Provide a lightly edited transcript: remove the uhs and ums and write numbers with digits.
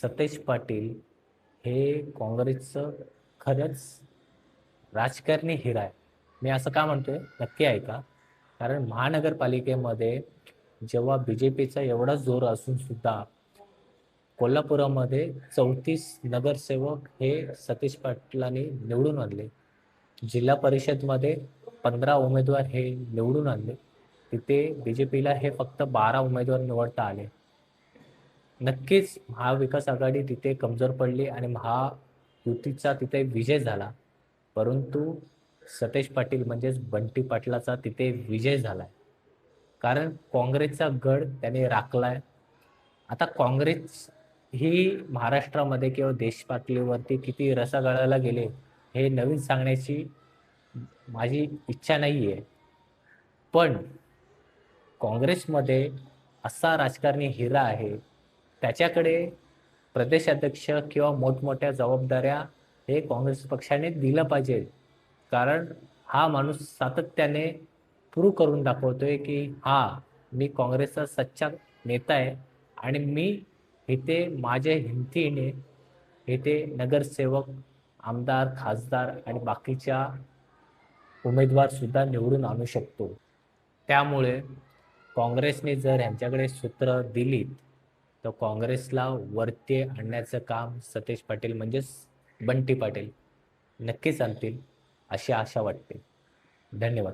सतेज पाटील हे काँग्रेसचं खरंच राजकारणी हिरा आहे. मी असं का म्हणतोय नक्की ऐका. कारण महानगरपालिकेमध्ये जेव्हा बीजेपीचा एवढा जोर असून सुद्धा कोल्हापुरामध्ये 34 नगरसेवक हे सतीश पाटलांनी निवडून आणले. जिल्हा परिषदमध्ये 15 उमेदवार हे निवडून आणले. तिथे बीजेपीला हे फक्त 12 उमेदवार निवडता आले. नक्कीच महाविकास आघाडी तिथे कमजोर पडली आणि महायुतीचा तिथे विजय झाला. परंतु सतेज पाटील म्हणजेच बंटी पाटलाचा तिथे विजय झालाय. कारण काँग्रेसचा गड त्याने राखलाय. आता काँग्रेस ही महाराष्ट्रामध्ये किंवा देश पातळीवरती किती रसागाळाला गेले हे नवीन सांगण्याची माझी इच्छा नाहीये. पण काँग्रेसमध्ये असा राजकारणी हिरा आहे, त्याच्याकडे प्रदेशाध्यक्ष किंवा मोठमोठ्या जबाबदाऱ्या हे काँग्रेस पक्षाने दिलं पाहिजे. कारण हा माणूस सातत्याने प्रूव्ह करून दाखवतोय की मी काँग्रेसचा सच्चा नेता आहे आणि मी इथे माझ्या हिमतीने इथे नगरसेवक, आमदार, खासदार आणि बाकीच्या उमेदवार सुद्धा निवडून आणू शकतो. त्यामुळे काँग्रेसने जर ह्यांच्याकडे सूत्र दिलीत तर काँग्रेसला वरती आणण्याचं काम सतेज पाटील म्हणजेच बंटी पाटील नक्कीच आणतील अशी आशा वाटते. धन्यवाद.